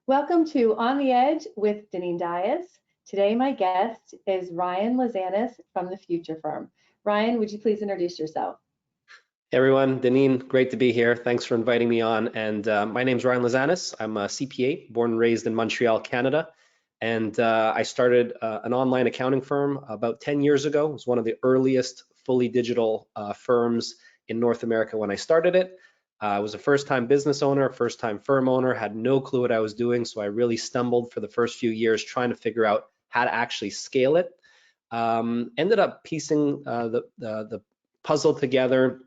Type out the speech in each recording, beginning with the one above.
Welcome to On the Edge with Deneen Dias. Today, my guest is Ryan Lazanis from the Future Firm. Ryan, would you please introduce yourself? Hey everyone, Deneen, great to be here. Thanks for inviting me on. And my name's Ryan Lazanis. I'm a CPA, born and raised in Montreal, Canada. And I started an online accounting firm about 10 years ago. It was one of the earliest fully digital firms in North America when I started it. I was a first-time business owner, first-time firm owner, had no clue what I was doing. So I really stumbled for the first few years trying to figure out how to actually scale it. Ended up piecing the puzzle together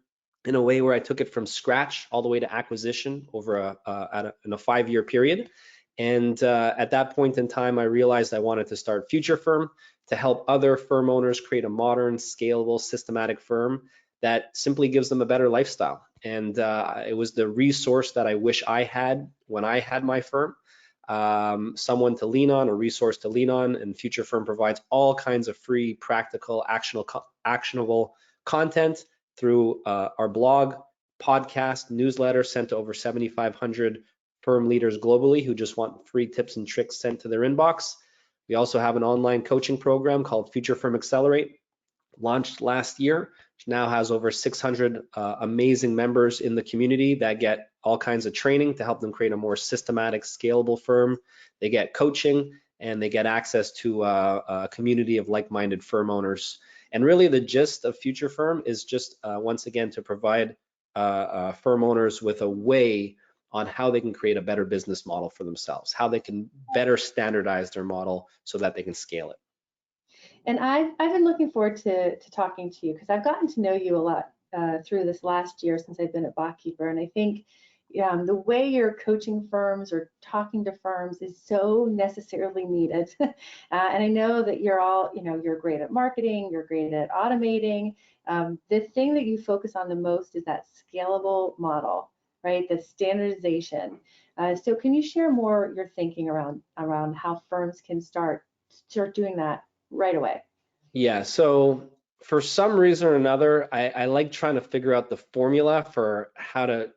in a way where I took it from scratch all the way to acquisition over in a 5-year period. And at that point in time, I realized I wanted to start Future Firm to help other firm owners create a modern, scalable, systematic firm that simply gives them a better lifestyle. And it was the resource that I wish I had when I had my firm. Someone to lean on, a resource to lean on, and Future Firm provides all kinds of free, practical, actionable content through our blog, podcast, newsletter sent to over 7,500 firm leaders globally who just want free tips and tricks sent to their inbox. We also have an online coaching program called Future Firm Accelerate, launched last year, which now has over 600 amazing members in the community that get all kinds of training to help them create a more systematic, scalable firm. They get coaching and they get access to a community of like-minded firm owners. And really the gist of Future Firm is just, once again, to provide firm owners with a way on how they can create a better business model for themselves, how they can better standardize their model so that they can scale it. And I've been looking forward to talking to you because I've gotten to know you a lot through this last year since I've been at Botkeeper. And I think the way you're coaching firms or talking to firms is so necessarily needed. And I know that you're great at marketing, you're great at automating. The thing that you focus on the most is that scalable model, right? The standardization. So can you share more your thinking around how firms can start doing that right away? Yeah, so for some reason or another, I like trying to figure out the formula for how to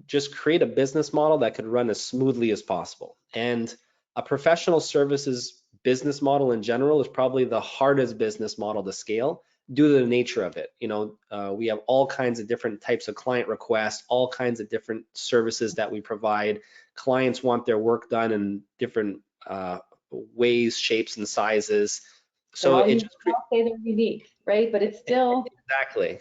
just create a business model that could run as smoothly as possible. And a professional services business model in general is probably the hardest business model to scale due to the nature of it. We have all kinds of different types of client requests, all kinds of different services that we provide. Clients want their work done in different ways, shapes, and sizes. So it just say they're unique, right? But it's still exactly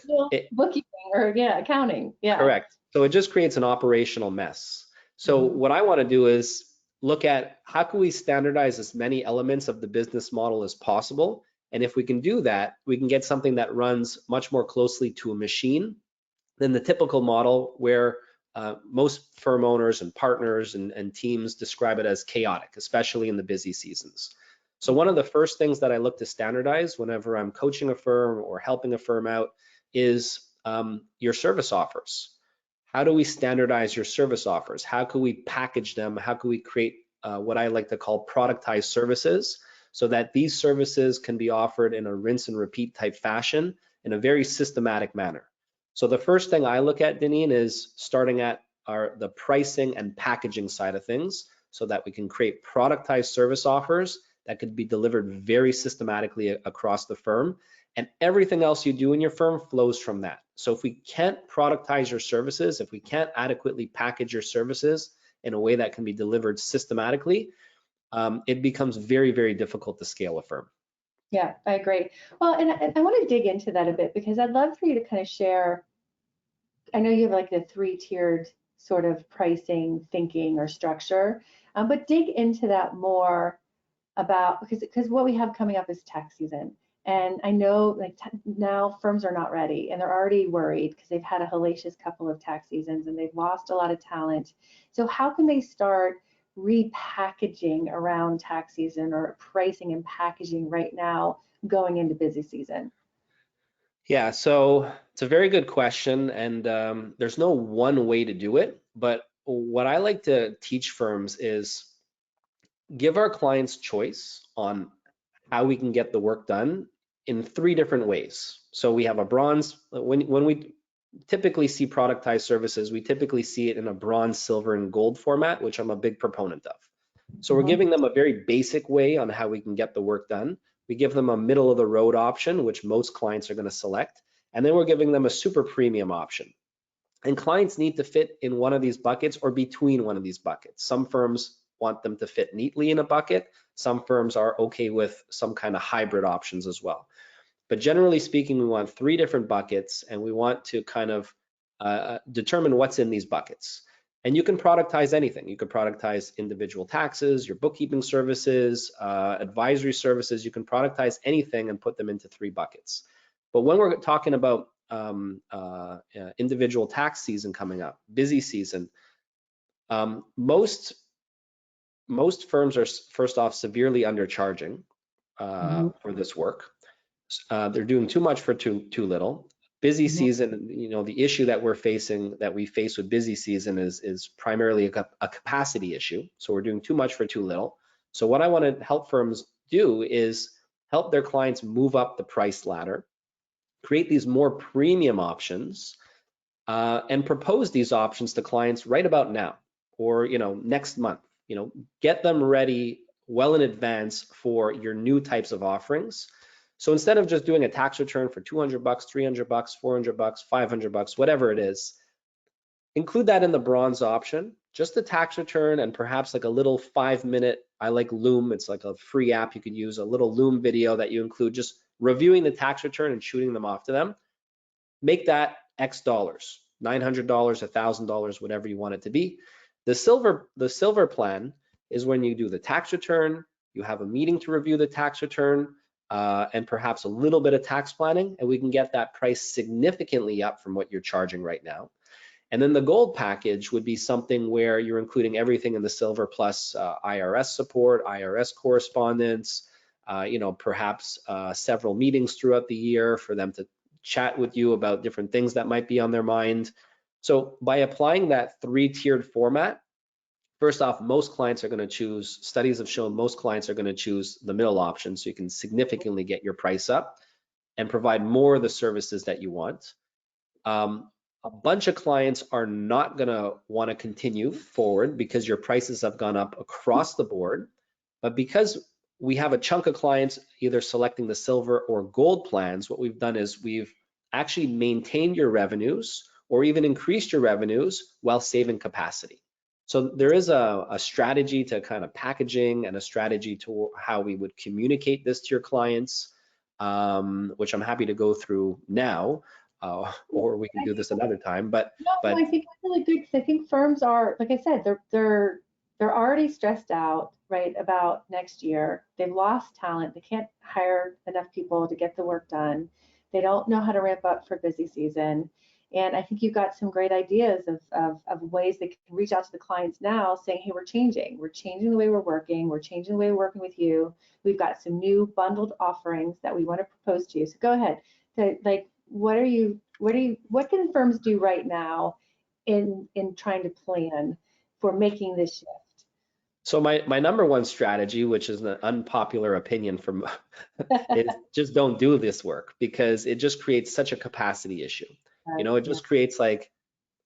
bookkeeping or accounting. Yeah. Correct. So it just creates an operational mess. So what I want to do is look at how can we standardize as many elements of the business model as possible. And if we can do that, we can get something that runs much more closely to a machine than the typical model where most firm owners and partners and teams describe it as chaotic, especially in the busy seasons. So one of the first things that I look to standardize whenever I'm coaching a firm or helping a firm out is your service offers. How do we standardize your service offers? How can we package them? How can we create what I like to call productized services so that these services can be offered in a rinse and repeat type fashion in a very systematic manner? So the first thing I look at, Deneen, is starting at the pricing and packaging side of things so that we can create productized service offers that could be delivered very systematically across the firm. And everything else you do in your firm flows from that. So if we can't productize your services, if we can't adequately package your services in a way that can be delivered systematically, it becomes very, very difficult to scale a firm. Yeah, I agree. Well, and I want to dig into that a bit because I'd love for you to kind of share. I know you have like a 3-tiered sort of pricing thinking or structure, but dig into that more about because what we have coming up is tax season. And I know like now firms are not ready and they're already worried because they've had a hellacious couple of tax seasons and they've lost a lot of talent. So how can they start repackaging around tax season or pricing and packaging right now going into busy season? Yeah, so it's a very good question, and there's no one way to do it. But what I like to teach firms is give our clients choice on how we can get the work done in 3 different ways. So we have a bronze. When we typically see productized services, we typically see it in a bronze, silver, and gold format, which I'm a big proponent of. So we're giving them a very basic way on how we can get the work done. We give them a middle of the road option, which most clients are going to select. And then we're giving them a super premium option. And clients need to fit in one of these buckets or between one of these buckets. Some firms want them to fit neatly in a bucket. Some firms are okay with some kind of hybrid options as well. But generally speaking, we want 3 different buckets, and we want to kind of determine what's in these buckets. And you can productize anything. You could productize individual taxes, your bookkeeping services, advisory services. You can productize anything and put them into 3 buckets. But when we're talking about individual tax season coming up, busy season, most firms are first off severely undercharging for this work. They're doing too much for too little. Busy season, you know, the issue that we face with busy season is primarily a capacity issue. So we're doing too much for too little. So what I want to help firms do is help their clients move up the price ladder, create these more premium options, and propose these options to clients right about now, or, you know, next month. You know, get them ready well in advance for your new types of offerings. So instead of just doing a tax return for $200, $300, $400, $500, whatever it is, include that in the bronze option, just the tax return and perhaps like a little 5-minute, I like Loom, it's like a free app you could use, a little Loom video that you include just reviewing the tax return and shooting them off to them. Make that X dollars, $900, $1,000, whatever you want it to be. The silver plan is when you do the tax return, you have a meeting to review the tax return, and perhaps a little bit of tax planning, and we can get that price significantly up from what you're charging right now. And then the gold package would be something where you're including everything in the silver plus IRS support, IRS correspondence, you know, perhaps several meetings throughout the year for them to chat with you about different things that might be on their mind. So by applying that 3-tiered format, first off, most clients are going to choose, studies have shown most clients are going to choose the middle option, so you can significantly get your price up and provide more of the services that you want. A bunch of clients are not going to want to continue forward because your prices have gone up across the board. But because we have a chunk of clients either selecting the silver or gold plans, what we've done is we've actually maintained your revenues or even increased your revenues while saving capacity. So there is a strategy to kind of packaging and a strategy to how we would communicate this to your clients, which I'm happy to go through now. Or we can do this another time. But no, I think it's really good because I think firms are, like I said, they're already stressed out, right, about next year. They've lost talent. They can't hire enough people to get the work done. They don't know how to ramp up for busy season. And I think you've got some great ideas of ways they can reach out to the clients now saying, hey, we're changing. We're changing the way we're working. We're changing the way we're working with you. We've got some new bundled offerings that we want to propose to you. So go ahead. So, like, what can firms do right now in trying to plan for making this shift? so my number one strategy, which is an unpopular opinion from, is just don't do this work because it just creates such a capacity issue. You know, it just creates like,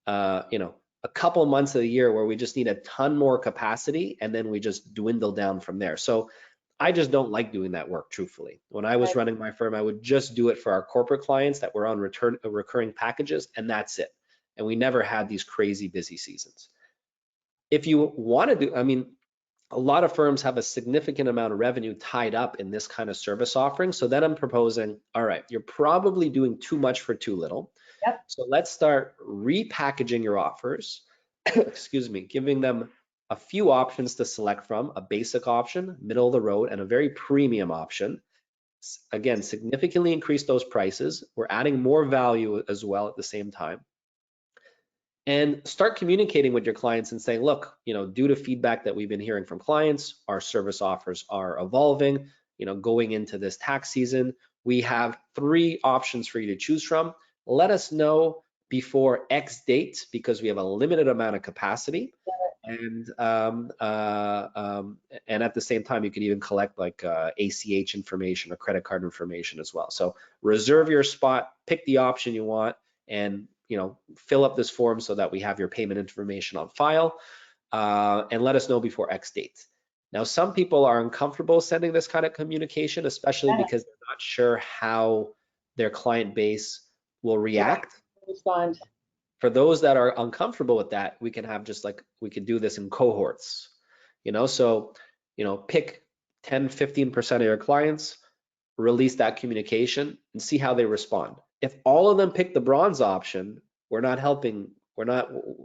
you know, a couple months of the year where we just need a ton more capacity and then we just dwindle down from there. So I just don't like doing that work, truthfully. When I was running my firm, I would just do it for our corporate clients that were on recurring packages, and that's it. And we never had these crazy busy seasons. If you want to do, I mean, a lot of firms have a significant amount of revenue tied up in this kind of service offering. So then I'm proposing, all right, you're probably doing too much for too little. Yep. So let's start repackaging your offers, excuse me, giving them a few options to select from, a basic option, middle of the road, and a very premium option. Again, significantly increase those prices. We're adding more value as well at the same time. And start communicating with your clients and saying, look, you know, due to feedback that we've been hearing from clients, our service offers are evolving. You know, going into this tax season, we have 3 options for you to choose from. Let us know before X date because we have a limited amount of capacity. And at the same time, you could even collect like ACH information or credit card information as well. So reserve your spot, pick the option you want, and you know, fill up this form so that we have your payment information on file, and let us know before X date. Now, some people are uncomfortable sending this kind of communication, especially Yeah, because they're not sure how their client base will yeah, react. respond. For those that are uncomfortable with that, we can have just like, we could do this in cohorts, so, pick 10, 15% of your clients, release that communication and see how they respond. If all of them pick the bronze option, we're not helping, we're Yeah,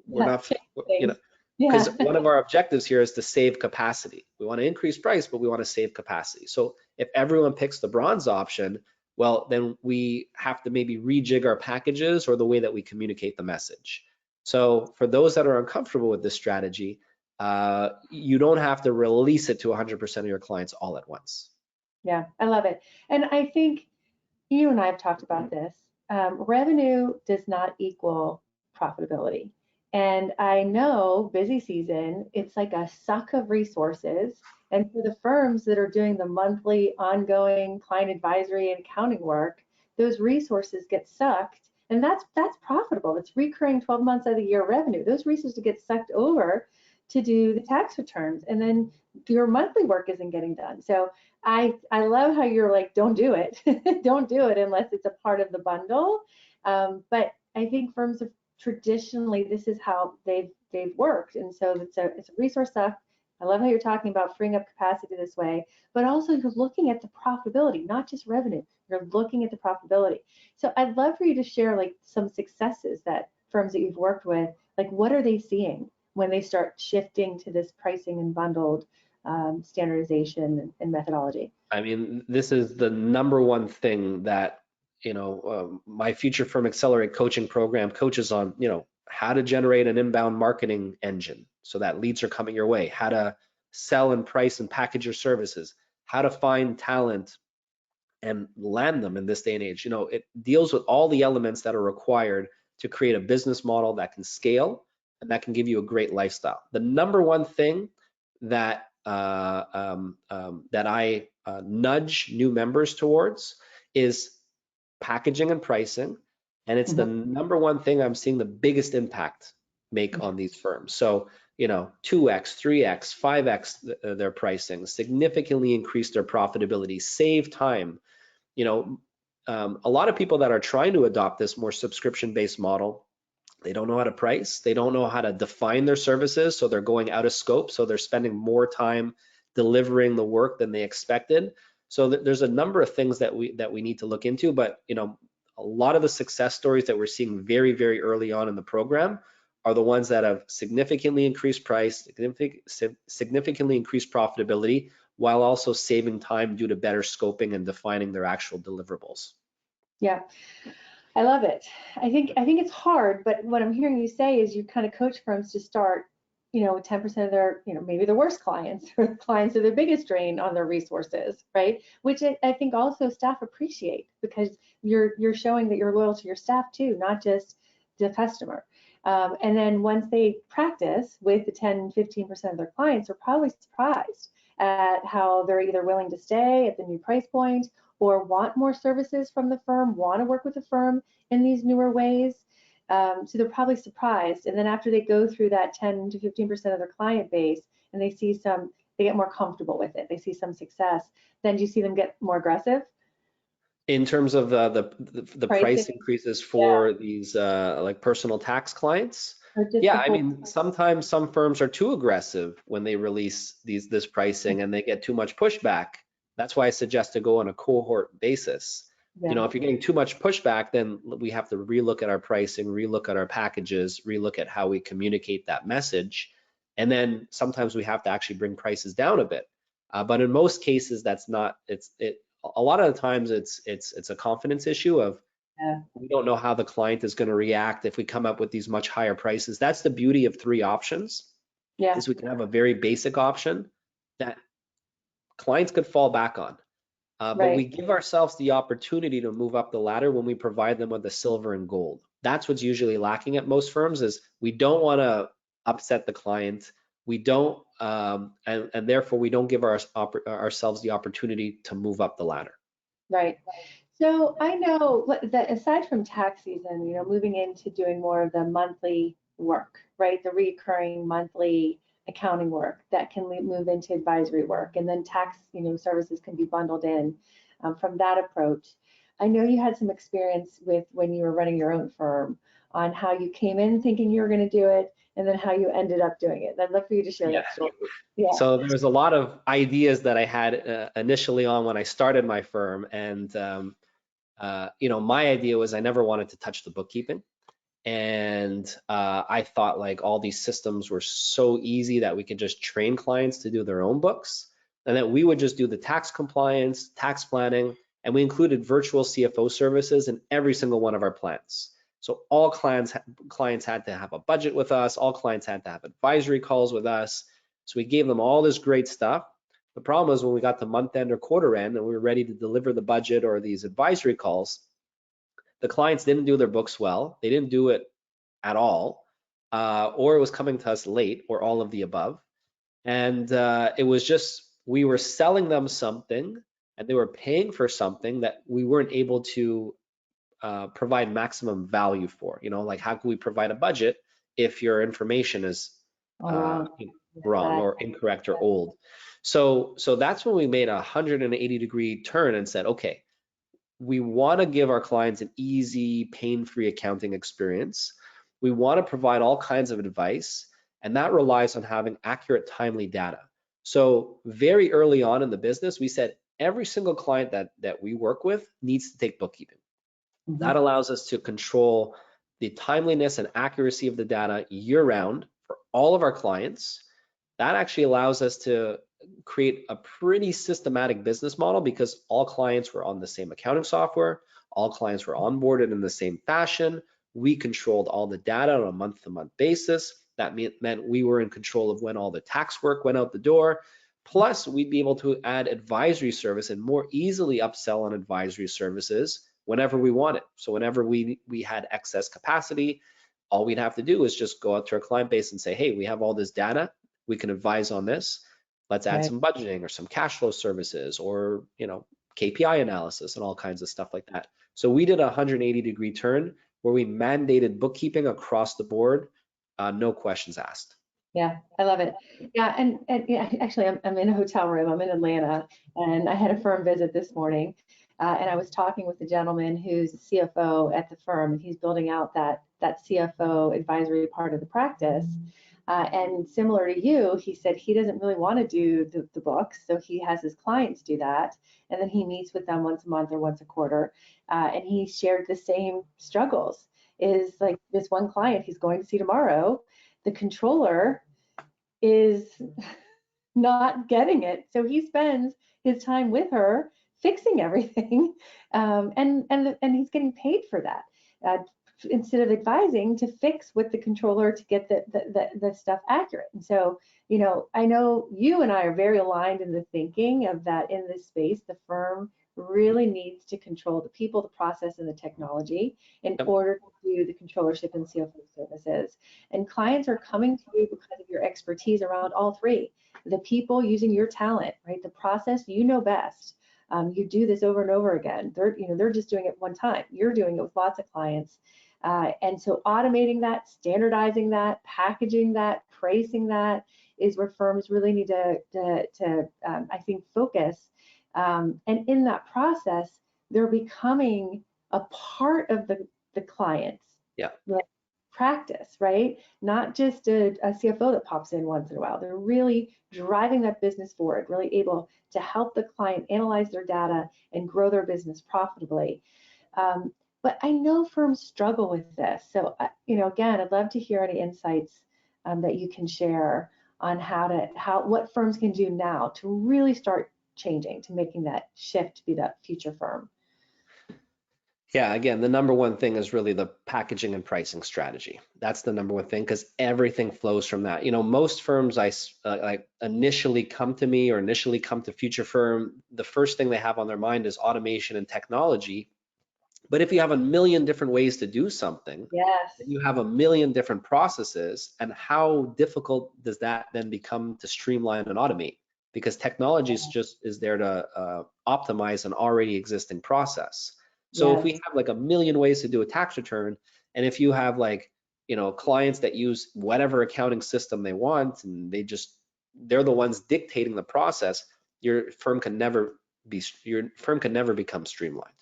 not, change you know, things. Yeah, because one of our objectives here is to save capacity. We want to increase price, but we want to save capacity. So if everyone picks the bronze option, well, then we have to maybe rejig our packages or the way that we communicate the message. So for those that are uncomfortable with this strategy, you don't have to release it to 100% of your clients all at once. yeah, I love it. And I think you and I have talked about this. Revenue does not equal profitability. And I know busy season, it's like a suck of resources. And for the firms that are doing the monthly ongoing client advisory and accounting work, those resources get sucked. And that's profitable. It's recurring 12 months out of the year revenue. Those resources get sucked over to do the tax returns. And then your monthly work isn't getting done. So I love how you're like, don't do it. Don't do it unless it's a part of the bundle. But I think firms have traditionally, this is how they've worked. And so it's a resource suck. I love how you're talking about freeing up capacity this way, but also you're looking at the profitability, not just revenue. You're looking at the profitability. So I'd love for you to share like some successes that firms that you've worked with, like what are they seeing when they start shifting to this pricing and bundled standardization and methodology? I mean, this is the number one thing that, my Future Firm Accelerate coaching program coaches on, how to generate an inbound marketing engine so that leads are coming your way, how to sell and price and package your services, how to find talent and land them in this day and age. It deals with all the elements that are required to create a business model that can scale and that can give you a great lifestyle. The number one thing that that I nudge new members towards is packaging and pricing, and it's the Mhm. number one thing I'm seeing the biggest impact make on these firms. So 2x, 3x, 5x their pricing, significantly increase their profitability, save time. you know, a lot of people that are trying to adopt this more subscription-based model, they don't know how to price, they don't know how to define their services, so they're going out of scope, so they're spending more time delivering the work than they expected. So there's a number of things that we need to look into, but a lot of the success stories that we're seeing very, very early on in the program are the ones that have significantly increased price, significantly increased profitability, while also saving time due to better scoping and defining their actual deliverables. Yeah, I love it. I think it's hard, but what I'm hearing you say is you kind of coach firms to start, with 10% of their, maybe the worst clients or the clients are their biggest drain on their resources, right? Which I think also staff appreciate because you're showing that you're loyal to your staff too, not just the customer. And then once they practice with the 10, 15% of their clients, they're probably surprised at how they're either willing to stay at the new price point or want more services from the firm, want to work with the firm in these newer ways. So they're probably surprised. And then after they go through that 10 to 15% of their client base and they get more comfortable with it, they see some success, then do you see them get more aggressive? In terms of the Pricing, price increases yeah, for these like personal tax clients, or just yeah, the I whole, mean, sometimes some firms are too aggressive when they release this pricing and they get too much pushback. That's why I suggest to go on a cohort basis. yeah, If you're getting too much pushback, then we have to relook at our pricing, relook at our packages, relook at how we communicate that message. And then sometimes we have to actually bring prices down a bit. But in most cases, that's not, a lot of the times it's a confidence issue of yeah, we don't know how the client is going to react if we come up with these much higher prices. That's the beauty of three options, yeah, is we can have a very basic option that clients could fall back on. But we right, give ourselves the opportunity to move up the ladder when we provide them with the silver and gold. That's what's usually lacking at most firms, is we don't want to upset the client. We don't, and therefore we don't give ourselves the opportunity to move up the ladder. right. So I know that aside from tax season, moving into doing more of the monthly work, right? The recurring monthly accounting work that can move into advisory work, and then tax, services can be bundled in from that approach. I know you had some experience with when you were running your own firm on how you came in thinking you were going to do it, and then how you ended up doing it. I'd love for you to share Yeah. that story. Yeah. So there was a lot of ideas that I had initially on when I started my firm, and my idea was I never wanted to touch the bookkeeping. And I thought like all these systems were so easy that we could just train clients to do their own books, and that we would just do the tax compliance, tax planning, and we included virtual CFO services in every single one of our plans. So all clients had to have a budget with us, all clients had to have advisory calls with us. So we gave them all this great stuff. The problem was when we got to month end or quarter end and we were ready to deliver the budget or these advisory calls, the clients didn't do their books well. They didn't do it at all, or it was coming to us late, or all of the above. And it was just, we were selling them something and they were paying for something that we weren't able to provide maximum value for. Like how can we provide a budget if your information is All wrong. wrong That, or incorrect or old? So that's when we made a 180-degree turn and said, okay, we want to give our clients an easy, pain-free accounting experience. We want to provide all kinds of advice, and that relies on having accurate, timely data. So very early on in the business, we said every single client that we work with needs to take bookkeeping. That allows us to control the timeliness and accuracy of the data year-round for all of our clients. That actually allows us to create a pretty systematic business model because all clients were on the same accounting software, all clients were onboarded in the same fashion. We controlled all the data on a month-to-month basis. That meant we were in control of when all the tax work went out the door. Plus, we'd be able to add advisory service and more easily upsell on advisory services whenever we wanted. So whenever we had excess capacity, all we'd have to do is just go out to our client base and say, hey, we have all this data, we can advise on this. Let's add some budgeting or some cash flow services or KPI analysis and all kinds of stuff like that. So we did a 180-degree turn where we mandated bookkeeping across the board, no questions asked. Yeah, I love it. Yeah, and yeah, actually, I'm in a hotel room. I'm in Atlanta, and I had a firm visit this morning, and I was talking with the gentleman who's CFO at the firm, and he's building out that CFO advisory part of the practice. And similar to you, he said he doesn't really want to do the books, so he has his clients do that, and then he meets with them once a month or once a quarter. And he shared the same struggles. Is like this one client he's going to see tomorrow, the controller is not getting it, so he spends his time with her fixing everything, and he's getting paid for that. Instead of advising to fix with the controller to get the stuff accurate. And so, I know you and I are very aligned in the thinking of that in this space. The firm really needs to control the people, the process, and the technology in order to do the controllership and CFO services. And clients are coming to you because of your expertise around all three. The people using your talent, right? The process, best. You do this over and over again. They're just doing it one time. You're doing it with lots of clients. And so automating that, standardizing that, packaging that, pricing that is where firms really need to I think, focus. And in that process, they're becoming a part of the client's practice, right? Not just a CFO that pops in once in a while. They're really driving that business forward, really able to help the client analyze their data and grow their business profitably. But I know firms struggle with this. So, again, I'd love to hear any insights that you can share on what firms can do now to really start changing, to making that shift to be that future firm. Yeah, again, the number one thing is really the packaging and pricing strategy. That's the number one thing because everything flows from that. Most firms like initially come to me or initially come to Future Firm, the first thing they have on their mind is automation and technology. But if you have a million different ways to do something, yes, and you have a million different processes, and how difficult does that then become to streamline and automate? Because technology is there to optimize an already existing process. So if we have like a million ways to do a tax return, and if you have like clients that use whatever accounting system they want, and they're the ones dictating the process. Your firm can never become streamlined.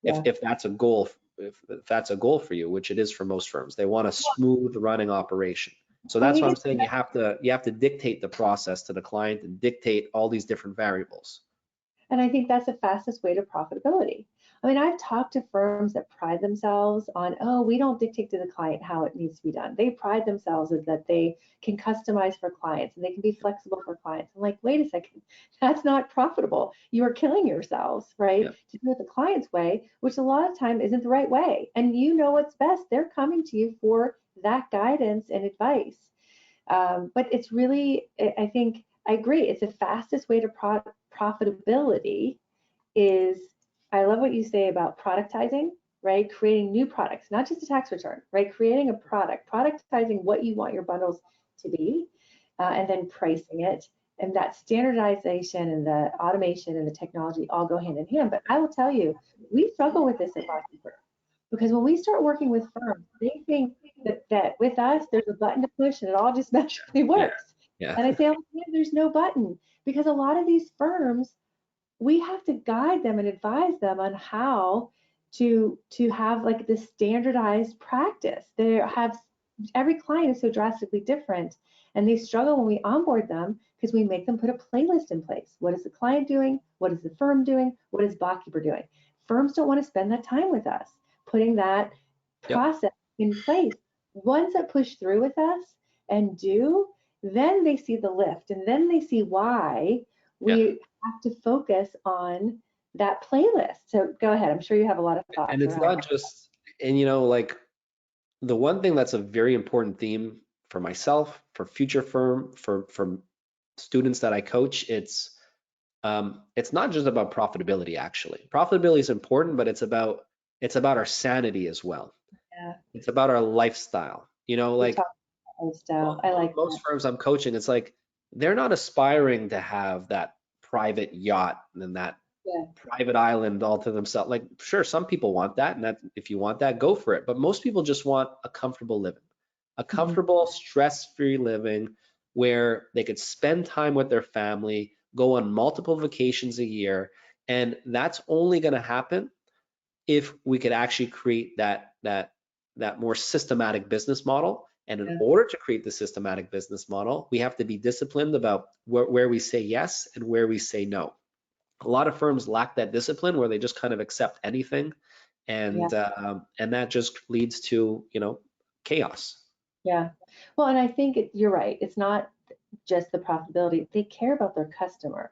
If Yeah. if that's a goal, if that's a goal for you, which it is for most firms, they want a smooth running operation. So I that's think why I'm it's saying you have to dictate the process to the client and dictate all these different variables. And I think that's the fastest way to profitability. I mean, I've talked to firms that pride themselves on, oh, we don't dictate to the client how it needs to be done. They pride themselves in that they can customize for clients and they can be flexible for clients. I'm like, wait a second, that's not profitable. You are killing yourselves, right? Yeah. To do it the client's way, which a lot of time isn't the right way. And you know what's best. They're coming to you for that guidance and advice. But it's really, I think, I agree. It's the fastest way to profitability is, I love what you say about productizing, right? Creating new products, not just a tax return, right? Creating a product, productizing what you want your bundles to be, and then pricing it. And that standardization and the automation and the technology all go hand in hand. But I will tell you, we struggle with this at Botkeeper because when we start working with firms, they think that with us, there's a button to push and it all just magically Yeah. works. Yeah. And I say, oh, man, there's no button because a lot of these firms, we have to guide them and advise them on how to have like this standardized practice. They have, every client is so drastically different and they struggle when we onboard them because we make them put a playlist in place. What is the client doing? What is the firm doing? What is Botkeeper doing? Firms don't want to spend that time with us putting that Yep. process in place. Ones that push through with us and do, then they see the lift and then they see why Yeah. we have to focus on that playlist. So go ahead. I'm sure you have a lot of And thoughts it's around not just, and like the one thing that's a very important theme for myself, for future firm, for students that I coach, it's not just about profitability actually. Profitability is important, but it's about our sanity as well. that. It's about our lifestyle. We Like talked about lifestyle. I like most that. firms I'm coaching, it's like they're not aspiring to have that private yacht and that Yeah. private island all to themselves. Like, sure, some people want that, and that if you want that, go for it. But most people just want a comfortable living, a Mhm. comfortable, stress-free living where they could spend time with their family, go on multiple vacations a year, and that's only going to happen if we could actually create that more systematic business model. And in Yeah. order to create the systematic business model, we have to be disciplined about where we say yes and where we say no. A lot of firms lack that discipline where they just kind of accept anything, Yeah. and that just leads to chaos. Yeah. Well, and I think you're right. It's not just the profitability. They care about their customer.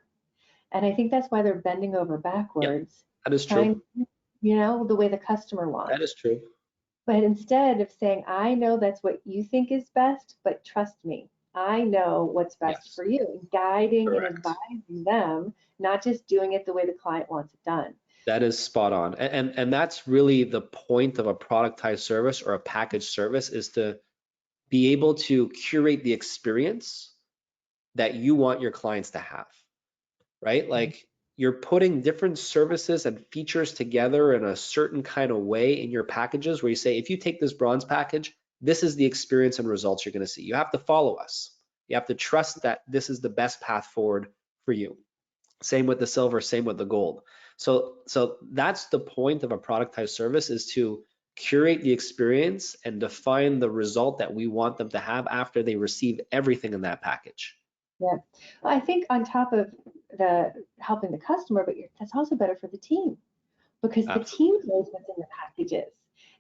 And I think that's why they're bending over Yep, backwards, that is trying, true. the way the customer That wants. is true. But instead of saying, I know that's what you think is best, but trust me, I know what's best Yes, for you, and guiding and correct. advising them, not just doing it the way the client wants it done. That is spot on. And that's really the point of a productized service or a packaged service, is to be able to curate the experience that you want your clients to have, right? Like you're putting different services and features together in a certain kind of way in your packages where you say, if you take this bronze package, this is the experience and results you're going to see. You have to follow us. You have to trust that this is the best path forward for you. Same with the silver, same with the gold. So that's the point of a productized service, is to curate the experience and define the result that we want them to have after they receive everything in that package. Yeah. Well, I think on top of the helping the customer, but that's also better for the team because the team Absolutely. knows what's in the packages.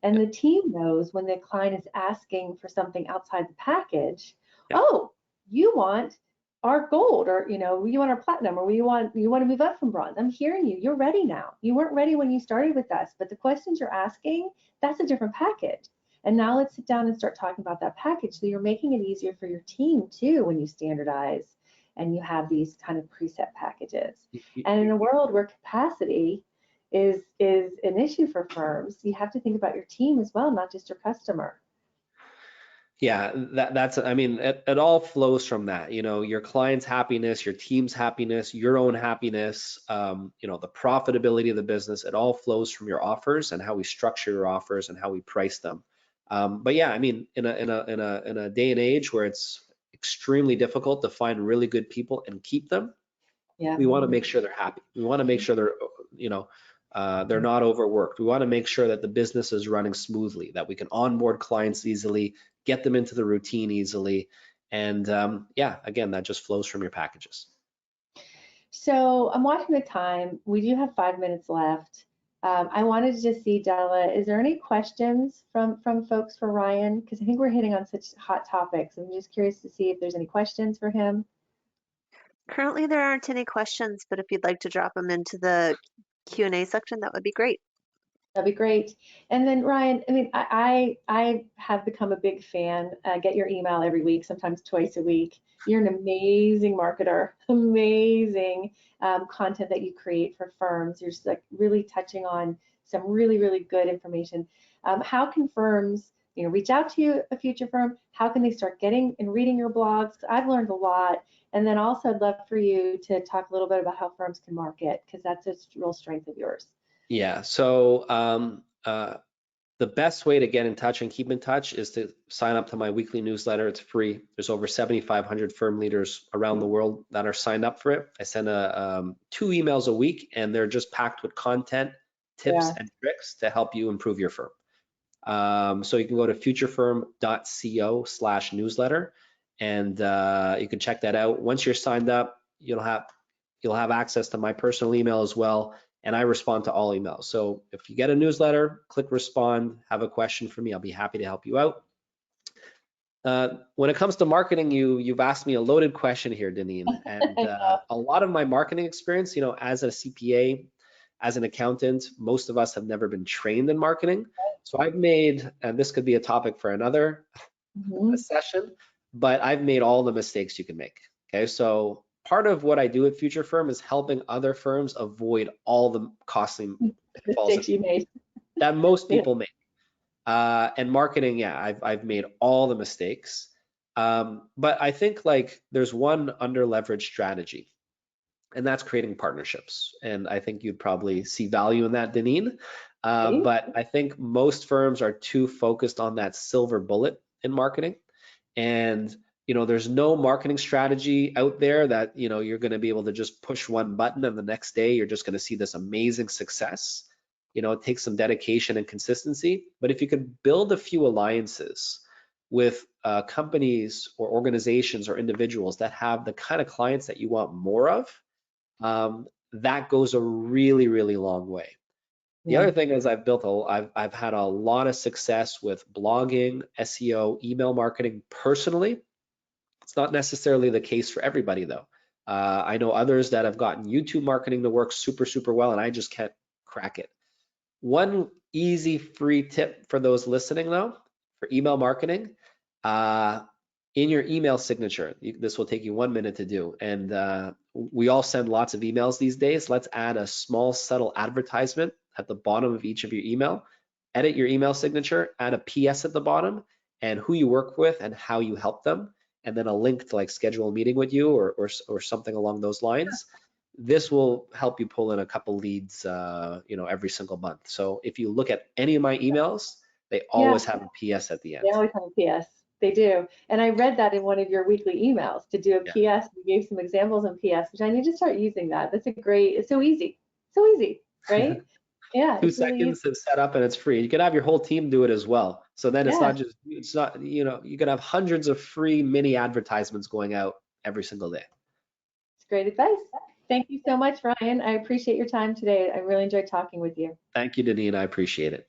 And Yeah. the team knows when the client is asking for something outside the package, Yeah. oh, you want our gold, or you want our platinum, or you want to move up from bronze. I'm hearing you. You're ready now. You weren't ready when you started with us, but the questions you're asking, that's a different package. And now let's sit down and start talking about that package. So you're making it easier for your team too when you standardize and you have these kind of preset packages. And in a world where capacity is an issue for firms, you have to think about your team as well, not just your customer. Yeah, that's, I mean, it all flows from that, your client's happiness, your team's happiness, your own happiness, the profitability of the business. It all flows from your offers and how we structure your offers and how we price them. But yeah, I mean, in a day and age where it's extremely difficult to find really good people and keep them, Yeah. we want to make sure they're happy. We want to make sure they're, you know, they're not overworked. We want to make sure that the business is running smoothly, that we can onboard clients easily, get them into the routine easily. And yeah, again, that just flows from your packages. So I'm watching the time. We do have 5 minutes left. I wanted to just see, Della, is there any questions from folks for Ryan? Because I think we're hitting on such hot topics. I'm just curious to see if there's any questions for him. Currently, there aren't any questions, but if you'd like to drop them into the Q&A section, that would be great. That'd be great. And then Ryan, I mean, I have become a big fan. Get your email every week, sometimes twice a week. You're an amazing marketer, amazing content that you create for firms. You're just like really touching on some really, really good information. How can firms, reach out to you, a future firm? How can they start getting and reading your blogs? I've learned a lot. And then also I'd love for you to talk a little bit about how firms can market, because that's a real strength of yours. Yeah, so the best way to get in touch and keep in touch is to sign up to my weekly newsletter. It's free. There's over 7,500 firm leaders around the world that are signed up for it. I send 2 emails a week, and they're just packed with content, tips, and tricks to help you improve your firm. So you can go to futurefirm.co/newsletter, and you can check that out. Once you're signed up, you'll have access to my personal email as well, and I respond to all emails. So if you get a newsletter, click respond, have a question for me, I'll be happy to help you out. When it comes to marketing, you've asked me a loaded question here, Deneen, and a lot of my marketing experience, as a CPA, as an accountant, most of us have never been trained in marketing. So I've made, and this could be a topic for another session, but I've made all the mistakes you can make. Okay, so part of what I do at Future Firm is helping other firms avoid all the costly pitfalls that most people make. And marketing, yeah, I've made all the mistakes. But I think there's one under leveraged strategy, and that's creating partnerships. And I think you'd probably see value in that, Deneen. But I think most firms are too focused on that silver bullet in marketing. And there's no marketing strategy out there that you're going to be able to just push one button and the next day you're just going to see this amazing success. It takes some dedication and consistency. But if you could build a few alliances with companies or organizations or individuals that have the kind of clients that you want more of, that goes a really, really long way. The other thing is I've had a lot of success with blogging, SEO, email marketing personally. It's not necessarily the case for everybody though. I know others that have gotten YouTube marketing to work super, super well, and I just can't crack it. One easy free tip for those listening though, for email marketing, in your email signature, this will take you 1 minute to do. And we all send lots of emails these days. Let's add a small subtle advertisement at the bottom of each of your email. Edit your email signature, add a PS at the bottom, and who you work with and how you help them, and then a link to schedule a meeting with you or something along those lines. This will help you pull in a couple leads, every single month. So if you look at any of my emails, they always have a PS at the end. They always have a PS. They do. And I read that in one of your weekly emails to do a PS. You gave some examples on PS, which I need to start using that. That's it's so easy. So easy, right? Yeah. 2 seconds to set up and it's free. You can have your whole team do it as well. So then it's not, you can have hundreds of free mini advertisements going out every single day. It's great advice. Thank you so much, Ryan. I appreciate your time today. I really enjoyed talking with you. Thank you, Deneen. I appreciate it.